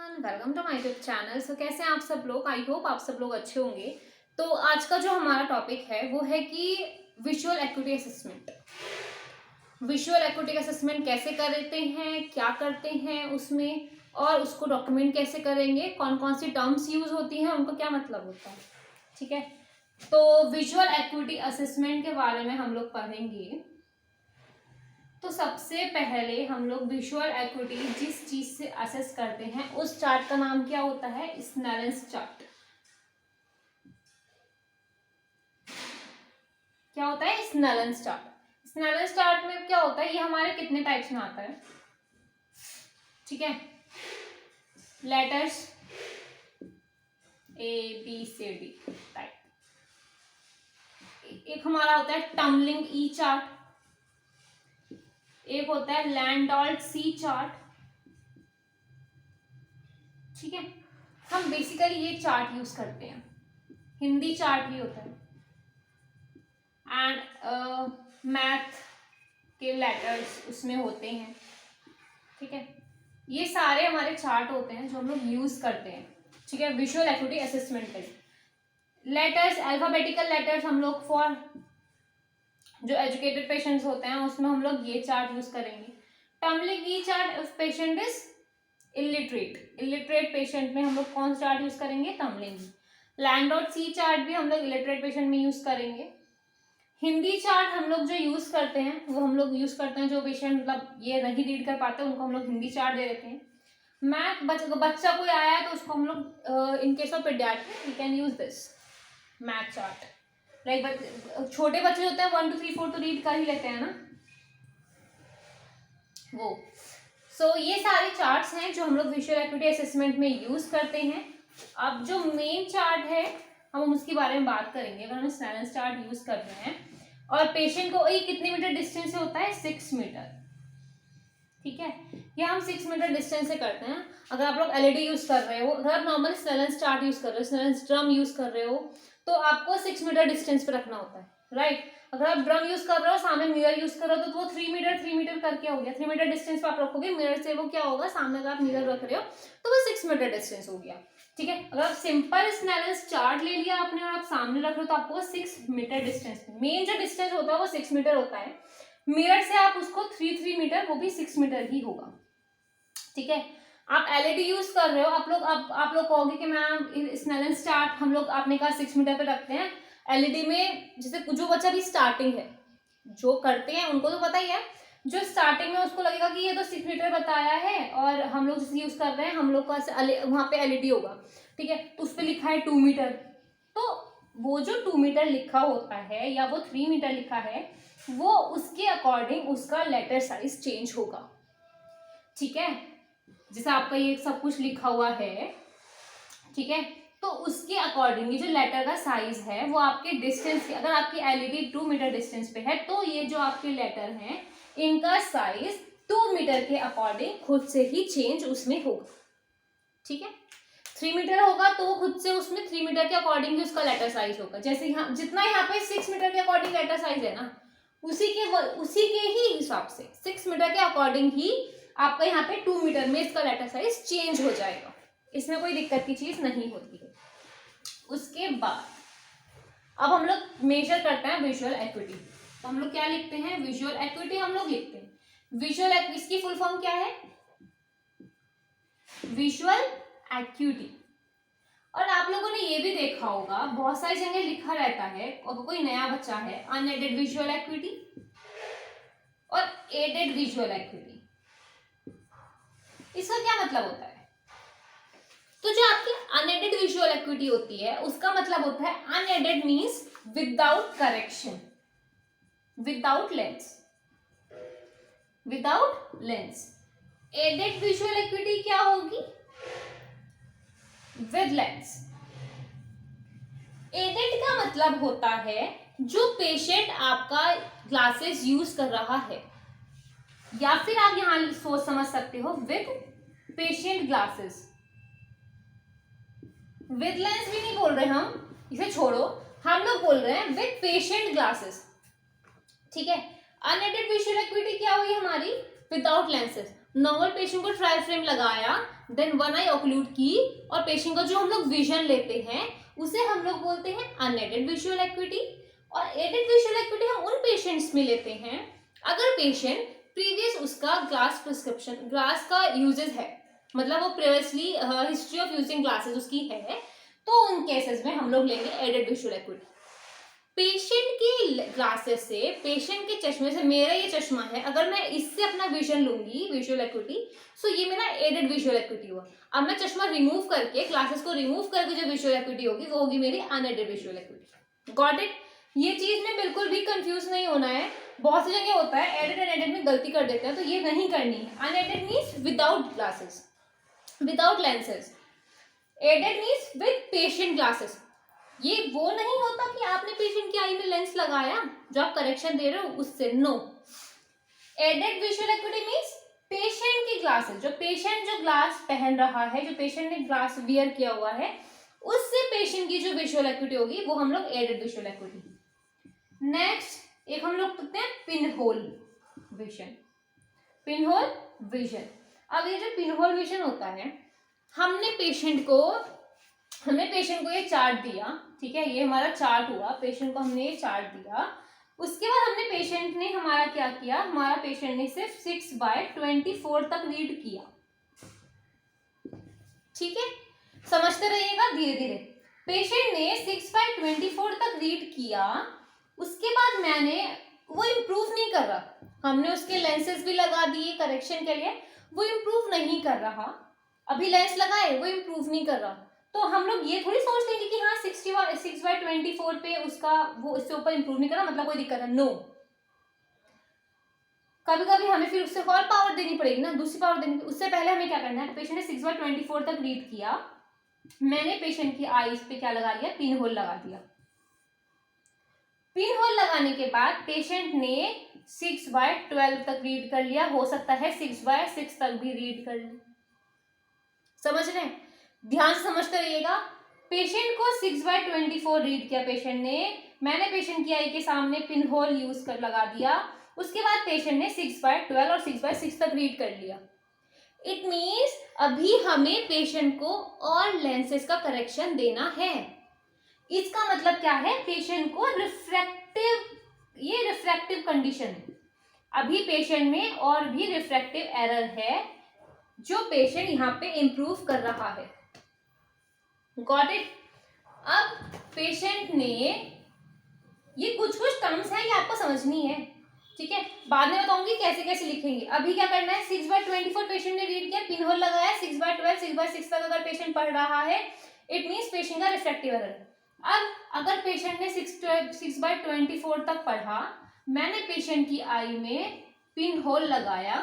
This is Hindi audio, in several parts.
Everyone, welcome to my YouTube channel. So कैसे हैं आप सब लोग? आई होप आप सब लोग अच्छे होंगे। तो आज का जो हमारा टॉपिक है वो है कि visual activity assessment. Visual activity assessment कैसे करते हैं, क्या करते हैं उसमें, और उसको डॉक्यूमेंट कैसे करेंगे, कौन कौन सी टर्म्स यूज होती हैं, उनको क्या मतलब होता है। ठीक है, तो विजुअल एक्टिविटी असेसमेंट के बारे में हम लोग पढ़ेंगे। तो सबसे पहले हम लोग विजुअल एक्टिविटी जिस चीज से असेस करते हैं उस चार्ट का नाम क्या होता है? स्नेलेंस चार्ट। क्या होता है? स्नेलेंस चार्ट। स्नेलेंस चार्ट में क्या होता है? ये हमारे कितने टाइप्स में आता है? ठीक है, लेटर्स ABCD टाइप। एक हमारा होता है टम्बलिंग ई चार्ट, एक होता है लैंडोल्ट सी चार्ट। ठीक है, हम बेसिकली ये चार्ट यूज करते हैं। हिंदी चार्ट भी होता है एंड मैथ के लेटर्स उसमें होते हैं। ठीक है, ये सारे हमारे चार्ट होते हैं जो हम लोग यूज करते हैं। ठीक है, विजुअल एक्टिविटी असेसमेंट के लेटर्स, अल्फाबेटिकल लेटर्स हम लोग फॉर जो एजुकेटेड पेशेंट्स होते हैं उसमें हम लोग ये चार्ट यूज करेंगे। Tumbling E chart if patient is illiterate patient में हम लोग कौन सा चार्ट यूज करेंगे? टर्मलिंग। लैंडोल्ट सी चार्ट भी हम लोग इलिटरेट पेशेंट में यूज करेंगे। हिंदी चार्ट हम लोग जो यूज करते हैं वो हम लोग यूज करते हैं जो पेशेंट मतलब ये नहीं रीड कर पाते उनको हम लोग हिंदी चार्ट दे देते हैं। मैथ बच्चा कोई आया है तो उसको हम लोग in case of paediatric we can use this math chart. Like छोटे बच्चे होते हैं 1 2 3 4 तो रीड कर ही लेते हैं ना वो। सो ये सारे चार्ट्स हैं जो हम लोग विजुअल एक्टिविटी असेसमेंट में यूज करते हैं। अब जो मेन चार्ट है हम उसके बारे में बात करेंगे। अगर हम स्नेलेंस चार्ट यूज कर रहे हैं और पेशेंट को ये कितने मीटर डिस्टेंस से होता है? 6 मीटर। ठीक है, ये हम 6 मीटर डिस्टेंस से करते हैं। अगर आप लोग एलईडी यूज कर रहे हो, अगर आप नॉर्मल स्नेलेंस चार्ट यूज कर रहे हो, स्नेलेंस ड्रम यूज कर रहे हो, तो आपको 6 मीटर डिस्टेंस पे रखना होता है, राइट। अगर आप ड्रम यूज कर रहे हो, सामने मिरर यूज कर रहे हो, तो वो 3 मीटर करके हो गया। 3 मीटर डिस्टेंस पे आप रखोगे मिरर से, वो क्या होगा? सामने अगर आप मिरर रख रहे हो तो वो 6 मीटर डिस्टेंस हो गया। ठीक है, अगर आप सिंपल स्नेलेंस चार्ट ले लिया आपने और आप सामने रख रहे हो तो आपको 6 मीटर डिस्टेंस, मेन जो डिस्टेंस होता है वो 6 मीटर होता है। मिरर से आप उसको 3 मीटर, वो भी 6 मीटर ही होगा। ठीक है, आप एलईडी यूज कर रहे हो, आप लोग कहोगे कि मैम स्नेलेंस चार्ट हम लोग आपने कहा 6 मीटर पे रखते हैं। एलईडी में जैसे जो बच्चा भी स्टार्टिंग है जो करते हैं उनको तो पता ही है, जो स्टार्टिंग में उसको लगेगा कि ये तो 6 मीटर बताया है और हम लोग जिसे यूज कर रहे हैं हम लोग का वहां पे एलईडी होगा। ठीक है, तो उस पर लिखा है 2 मीटर, तो वो जो 2 मीटर लिखा होता है या वो 3 मीटर लिखा है वो उसके अकॉर्डिंग उसका लेटर साइज चेंज होगा। ठीक है, जैसे आपका ये सब कुछ लिखा हुआ है, ठीक है, तो उसके अकॉर्डिंग ये जो लेटर का साइज है वो आपके डिस्टेंस के, अगर आपकी एलईडी 2 मीटर डिस्टेंस पे है तो ये जो आपके लेटर हैं इनका साइज 2 मीटर के अकॉर्डिंग खुद से ही चेंज उसमें होगा। ठीक है, 3 मीटर होगा तो वो खुद से उसमें 3 मीटर के अकॉर्डिंग ही उसका लेटर साइज होगा। जैसे यहाँ जितना यहाँ पे 6 मीटर के अकॉर्डिंग लेटर साइज है ना, उसी के ही हिसाब से 6 मीटर के अकॉर्डिंग ही आपका यहाँ पे 2 मीटर में इसका लेटर साइज चेंज हो जाएगा। इसमें कोई दिक्कत की चीज नहीं होती है। उसके बाद अब हम लोग मेजर करते हैं विजुअल एक्टिविटी। तो हम लोग क्या लिखते हैं? विजुअल एक्टिविटी हम लोग लिखते हैं। विजुअल इसकी फुल फॉर्म क्या है? Visual activity. और आप लोगों ने ये भी देखा होगा बहुत सारी जगह लिखा रहता है, और कोई नया बच्चा है अनएडेड विजुअल एक्टिविटी और एडेड विजुअल एक्टिविटी। इसका क्या मतलब होता है? तो जो आपकी अनएडेड विजुअल एक्टिविटी होती है उसका मतलब होता है unaided means without correction, without lens. Aided visual activity क्या होगी? With lens. एडेड का मतलब होता है जो पेशेंट आपका ग्लासेस यूज कर रहा है, या फिर आप यहां सोच समझ सकते हो with patient glasses. With lens भी नहीं बोल रहे हम, इसे छोड़ो, हम लोग बोल रहे हैं विद पेशेंट ग्लासेस। ठीक है, अनएडेड विजुअल एक्टिविटी क्या हुई हमारी? Without lenses. नॉर्मल पेशेंट को ट्राई फ्रेम लगाया, देन वन आई ऑक्लूड की, और पेशेंट का जो हम लोग विजन लेते हैं उसे हम लोग बोलते हैं अनएडेड विजुअल एक्टिविटी। और एडेड विजुअल एक्टिविटी हम उन पेशेंट्स में लेते हैं अगर पेशेंट प्रीवियस उसका ग्लास प्रिस्क्रिप्शन, ग्लास का यूजेस है, मतलब वो previously history of using glasses उसकी है, तो उन केसेस में हम लोग लेंगे एडेड विजुअल एक्टिविटी। पेशेंट की ग्लासेस से, पेशेंट के चश्मे से, मेरा ये चश्मा है, अगर मैं इससे अपना विजन लूंगी विजुअल एक्टिविटी, सो ये मेरा एडेड विजुअल एक्टिविटी हुआ। अब मैं चश्मा रिमूव करके, ग्लासेस को रिमूव करके जो विजुअल एक्टिविटी होगी वो होगी मेरी unaided visual activity. Got it? ये चीज में बिल्कुल भी कंफ्यूज नहीं होना है। बहुत सी जगह होता है एडेड एंड एडेड में गलती कर देते हैं, तो ये नहीं करनी है। Unaided means without glasses, without lenses. Aided means with patient glasses. ये वो नहीं होता कि आपने पेशेंट की आई में लेंस लगाया जो आप करेक्शन दे रहे हो उससे, no. Aided visual activity means patient की ग्लासेस, जो पेशेंट जो ग्लास पहन रहा है, जो पेशेंट ने ग्लास वियर किया हुआ है, उससे पेशेंट की जो विजुअल एक्टिविटी होगी वो हम लोग एडेड विजुअल एक्टिविटी। नेक्स्ट एक हम लोग कहते हैं pin hole vision. Pin hole vision, अब ये जो पिन होल विजन होता है, हमने पेशेंट को ये चार्ट दिया, ठीक है, ये हमारा चार्ट हुआ, पेशेंट को हमने ये चार्ट दिया। उसके बाद हमने पेशेंट ने हमारा क्या किया, हमारा पेशेंट ने सिर्फ 6/24 तक रीड किया, ठीक है, समझते रहिएगा धीरे धीरे। पेशेंट ने 6/24 तक रीड किया, उसके बाद मैंने, वो इम्प्रूव नहीं कर रहा, हमने उसके लेंसेज भी लगा दिए करेक्शन के लिए, वो इम्प्रूव नहीं कर रहा, अभी लेंस लगाए वो इम्प्रूव नहीं कर रहा, तो हम लोग ये थोड़ी सोच लेंगे कि हाँ 6/24 पे उसका वो इससे ऊपर इम्प्रूव नहीं कर रहा मतलब कोई दिक्कत है, नो। कभी कभी हमें फिर उससे और पावर देनी पड़ेगी ना, दूसरी पावर देनी। उससे पहले हमें क्या करना है, पेशेंट ने 6/24 तक रीड किया, मैंने पेशेंट की आईज पे क्या लगा लिया, पिन होल लगा दिया। पिन होल लगाने के बाद पेशेंट ने 6/12 तक रीड कर लिया, हो सकता है 6/6 तक भी रीड कर ले, समझ रहे हैं, ध्यान से समझते रहिएगा। पेशेंट को 6/24 रीड किया पेशेंट ने, मैंने पेशेंट की आई के सामने पिन होल यूज कर लगा दिया, उसके बाद पेशेंट ने 6/12 और 6/6 तक रीड कर लिया। इट मीन्स अभी हमें पेशेंट को और लेंसेज का करेक्शन देना है। इसका मतलब क्या है, पेशेंट को रिफ्रैक्टिव, ये रिफ्रैक्टिव कंडीशन है, अभी पेशेंट में और भी रिफ्रैक्टिव एरर है जो पेशेंट यहाँ पे इंप्रूव कर रहा है। Got it? अब पेशेंट ने, ये कुछ टर्म्स है, ये आपको समझनी है, ठीक है, बाद में बताऊंगी कैसे कैसे लिखेंगे। अभी क्या करना है, 6/24 पेशेंट ने रीड किया, पिन होल लगाया, 6/12 6/6 तक अगर पेशेंट पढ़ रहा है, इट मीन्स पेशेंट का रिफ्रैक्टिव एरर। अब अगर पेशेंट ने 6/24 तक पढ़ा, मैंने पेशेंट की आई में पिन होल लगाया,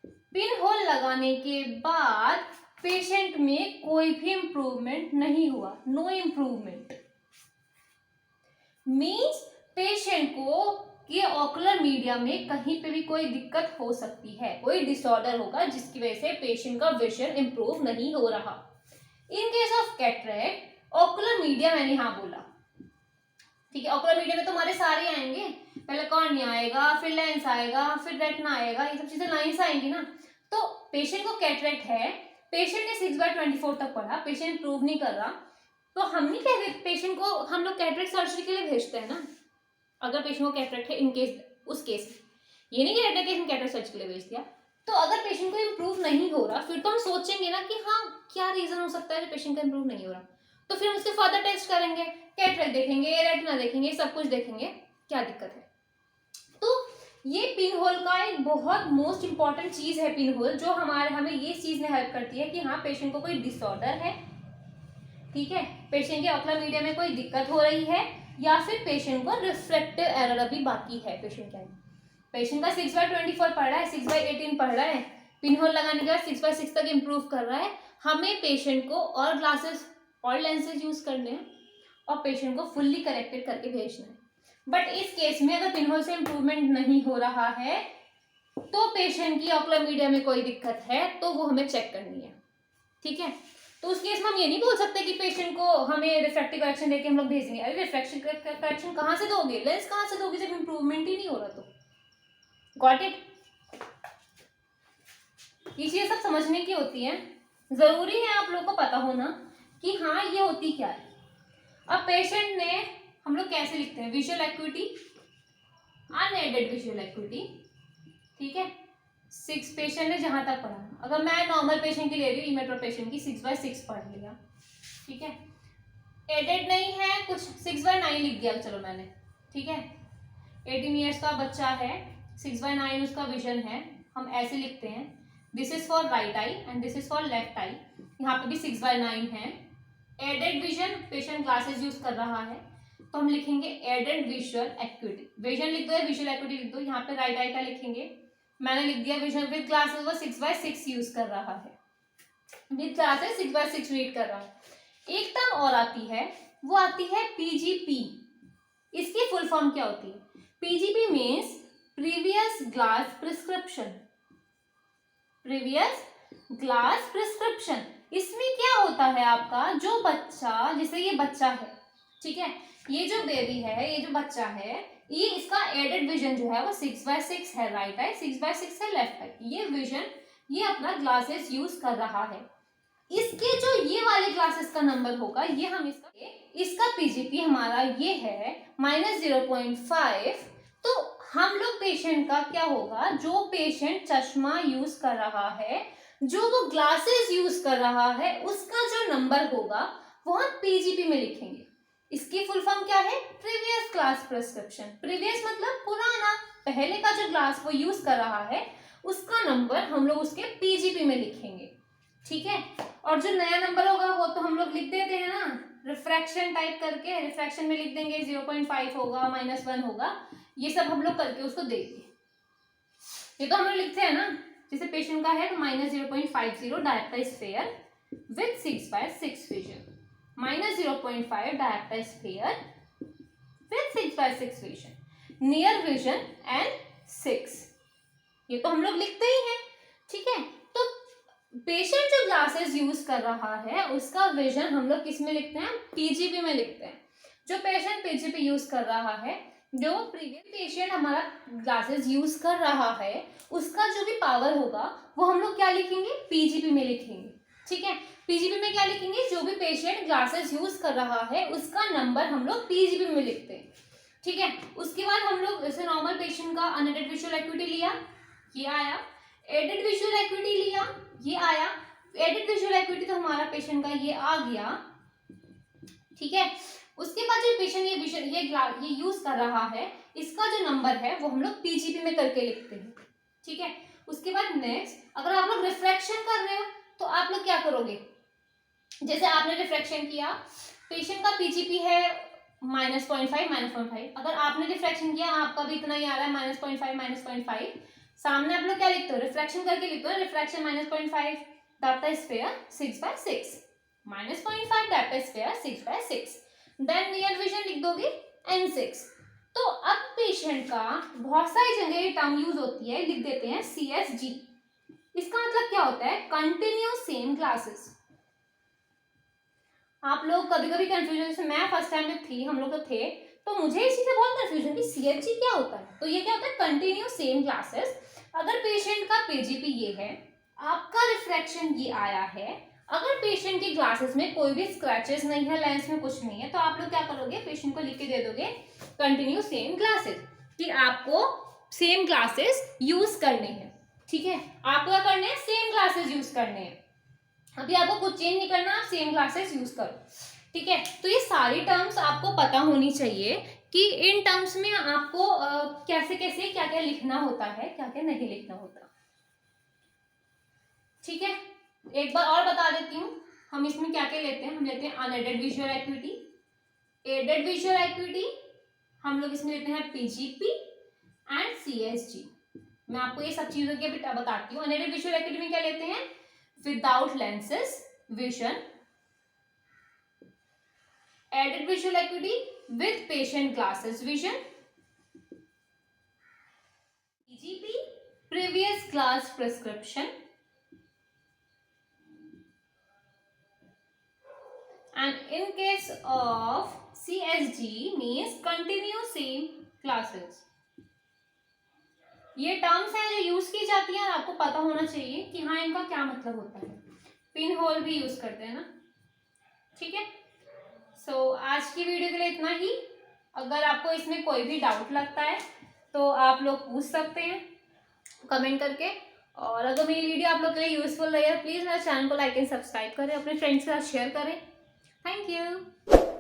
पिन होल लगाने के बाद पेशेंट में कोई भी इंप्रूवमेंट नहीं हुआ, नो इंप्रूवमेंट, मींस पेशेंट को कि ऑकुलर मीडिया में कहीं पे भी कोई दिक्कत हो सकती है, कोई डिसऑर्डर होगा जिसकी वजह से पेशेंट का विजन इंप्रूव नहीं हो रहा। इन case of cataract, ocular media मैंने यहां बोला, ठीक है, ऑकुलर मीडिया में तो हमारे सारे आएंगे, पहले कॉर्निया आएगा, फिर लेंस आएगा, फिर रेटिना आएगा, ये सब चीजें लाइन से आएंगी ना। तो पेशेंट को कैटरेक्ट है, पेशेंट ने 6/24 तक पढ़ा, पेशेंट इंप्रूव नहीं कर रहा, तो हम नहीं कहते पेशेंट को, हम लोग कैटरेक्ट सर्जरी के लिए भेजते हैं ना, अगर पेशेंट को कैटरेक्ट है, इन केस, उस केस ये नहीं कहते कि हम कैटरेक्ट सर्जरी के लिए भेज दिया। तो अगर पेशेंट को इंप्रूव नहीं हो रहा, फिर तो हम सोचेंगे ना कि हाँ क्या रीजन हो सकता है जो पेशेंट का इंप्रूव नहीं हो रहा, तो फिर उसके फर्दर टेस्ट करेंगे, कैटरेक्ट देखेंगे, रेटिना देखेंगे, सब कुछ देखेंगे, क्या दिक्कत है। तो ये पिन होल का एक बहुत मोस्ट इंपॉर्टेंट चीज है, पिन होल, जो हमें ये चीज में हेल्प करती है कि हाँ पेशेंट को कोई डिसऑर्डर है, ठीक है, पेशेंट के ऑकुलर मीडिया में कोई दिक्कत हो रही है, या फिर पेशेंट को रिफ्रैक्टिव एरर अभी बाकी है पेशेंट का। पेशेंट का 6/24 पढ़ रहा है, 6/18 पढ़ रहा है, पिन होल लगाने के बाद 6/6 तक इंप्रूव कर रहा है, हमें पेशेंट को और ग्लासेस और लेंसेज यूज करने हैं और पेशेंट को फुल्ली करेक्टेड करके भेजना है। बट इस केस में अगर पिन होल से इंप्रूवमेंट नहीं हो रहा है, तो पेशेंट की ऑकुलर मीडिया में कोई दिक्कत है, तो वो हमें चेक करनी है, ठीक है। तो उस केस में हम ये नहीं बोल सकते कि पेशेंट को हमें रिफ्रैक्टिव करेक्शन देके हम लोग भेजेंगे। अरे रिफ्रैक्शन करेक्शन कहाँ से दोगे, लेंस कहाँ से दोगे जब इंप्रूवमेंट ही नहीं हो रहा तो। Got it? ये चीजें सब समझने की होती है। जरूरी है आप लोगों को पता होना कि हाँ ये होती क्या है। अब पेशेंट ने हम लोग कैसे लिखते हैं, visual activity, unaided visual activity, ठीक है। 6 पेशेंट ने जहां तक पढ़ा, अगर मैं नॉर्मल पेशेंट की ले रही हूँ, इमेट्रो पेशेंट की 6/6 पढ़ लिया, ठीक है। एडेड नहीं है कुछ, 6/9 लिख दिया चलो मैंने, ठीक है। 18 ईयर्स का बच्चा है, 6/9 उसका विजन है, हम ऐसे लिखते हैं, this is for right eye and this is for left eye, यहाँ पे भी 6/9 है। Aided vision, patient glasses use कर रहा है, तो हम लिखेंगे एडेड विजुअल एक्टिविटी, विजन लिख दो या विजुअल एक्टिविटी लिख दो, यहाँ पे राइट आई का लिखेंगे, मैंने लिख दिया विजन विद ग्लासेस, वो 6/6 यूज कर रहा है, विद ग्लासेस 6/6 रीड कर रहा है। एक टर्म और आती है, वो आती है पीजीपी। इसकी फुल फॉर्म क्या होती है, PGP means previous glass prescription, previous glass prescription. इसमें क्या होता है आपका, जो बच्चा, जैसे ये बच्चा है, ठीक है, ये जो बेबी है, ये जो बच्चा है, ये इसका एडेड विजन जो है वो 6/6 है, राइट आई 6/6 है, लेफ्ट आई, ये विजन, ये अपना ग्लासेस यूज कर रहा है। इसके जो ये वाले ग्लासेस का नंबर होगा, ये हम इसका पीजीपी हमारा ये है -0.5। तो हम लोग पेशेंट का क्या होगा, जो पेशेंट चश्मा यूज कर रहा है, जो वो ग्लासेस यूज कर रहा है, उसका जो नंबर होगा वो हम पीजीपी में लिखेंगे। इसकी फुल फॉर्म क्या है, प्रीवियस ग्लास प्रिस्क्रिप्शन। प्रीवियस मतलब पुराना, पहले का जो ग्लास वो यूज कर रहा है, उसका नंबर हम लोग उसके पीजीपी में लिखेंगे, ठीक है। और जो नया नंबर होगा वो तो हम लोग लिख देते हैं ना, रिफ्रैक्शन टाइप करके, रिफ्रैक्शन में लिख देंगे, 0.5 होगा, -1 होगा, ये सब हम लोग करके उसको देंगे। ये तो हम लोग लिखते हैं ना, जैसे पेशेंट का है तो -0.50 direct sphere with 6/6 vision, -0.5 direct sphere with 6/6 vision, near vision and 6, ये तो हम लोग लिखते ही हैं, ठीक है। तो पेशेंट जो ग्लासेस यूज कर रहा है, उसका विजन हम लोग किस में लिखते हैं, पीजीपी में लिखते हैं। जो पेशेंट पीजीपी यूज कर रहा है, जो प्रीवियस पेशेंट हमारा ग्लासेस यूज कर रहा है, उसका जो भी पावर होगा वो हम लोग क्या लिखेंगे, पीजीपी में लिखेंगे, ठीक है। पीजीपी में क्या लिखेंगे, जो भी पेशेंट ग्लासेस यूज कर रहा है, उसका नंबर हम लोग पीजीपी में लिखते हैं, ठीक है। उसके बाद हम लोग जैसे नॉर्मल पेशेंट का अनएडेड विजुअल एक्टिविटी लिया, ये आया, एडेड विजुअल एक्टिविटी लिया, ये आया। एडेड विजुअल एक्टिविटी तो हमारा पेशेंट का ये आ गया, ठीक है। उसके बाद जो पेशेंट ये यूज कर रहा है, इसका जो नंबर है वो हम लोग पीजीपी में करके लिखते हैं, ठीक है। उसके बाद नेक्स्ट, अगर आप लोग रिफ्रैक्शन कर रहे हो तो आप लोग क्या करोगे, जैसे आपने रिफ्रैक्शन किया, पेशेंट का पीजीपी है -0.5, अगर आपने रिफ्रैक्शन किया, आपका भी इतना ही आ रहा है -0.5, सामने आप लोग क्या लिखते हो, रिफ्रैक्शन करके लिखते हो, refraction -0.5 data sphere 6/6, -0.5 data sphere 6/6, then near vision लिख दोगे n6। तो अब पेशेंट का बहुत सारी जगह ये टर्म यूज होती है, लिख देते हैं CSG। इसका मतलब क्या होता है, कंटिन्यूस सेम ग्लासेस। आप लोग कभी कभी कंफ्यूजन, जैसे मैं फर्स्ट टाइम जब थी, हम लोग तो थे, तो मुझे इसी से बहुत कंफ्यूजन कि CSG क्या होता है। तो ये क्या होता है, कंटिन्यूस सेम ग्लासेस। अगर पेशेंट का पीजीपी ये है, आपका रिफ्रैक्शन ये आया है, अगर पेशेंट की ग्लासेस में कोई भी स्क्रैचेस नहीं है, लेंस में कुछ नहीं है, तो आप लोग क्या करोगे, पेशेंट को लिख के दे दोगे कंटिन्यूस सेम ग्लासेस, कि आपको सेम ग्लासेस यूज करने हैं, ठीक है। आपको क्या करने हैं, सेम ग्लासेस यूज करने हैं, अभी आपको कुछ चेंज नहीं करना, आप सेम ग्लासेस यूज करो, ठीक है। तो ये सारी टर्म्स आपको पता होनी चाहिए कि इन टर्म्स में आपको कैसे कैसे क्या क्या लिखना होता है, क्या क्या नहीं लिखना होता, ठीक है। एक बार और बता देती हूँ, हम इसमें क्या क्या लेते हैं, हम लेते हैं unaided visual activity, aided visual activity, हम लोग इसमें लेते हैं पीजीपी एंड CSG। मैं आपको ये सब चीजों के बताती हूँ। अनएडेड विजुअल एक्टिविटी में क्या लेते हैं, without lenses vision, aided visual activity with patient glasses vision, PGP previous glass prescription, and in case of CSG means continuous same classes। ये टर्म्स हैं जो यूज की जाती हैं और आपको पता होना चाहिए कि हाँ इनका क्या मतलब होता है। पिन होल भी यूज़ करते हैं ना। ठीक है, सो आज की वीडियो के लिए इतना ही। अगर आपको इसमें कोई भी डाउट लगता है तो आप लोग पूछ सकते हैं कमेंट करके। और अगर मेरी वीडियो आप लोग के लिए यूजफुल लगे तो प्लीज़ मेरे चैनल को लाइक एंड सब्सक्राइब करें, अपने फ्रेंड्स के साथ शेयर करें। Thank you.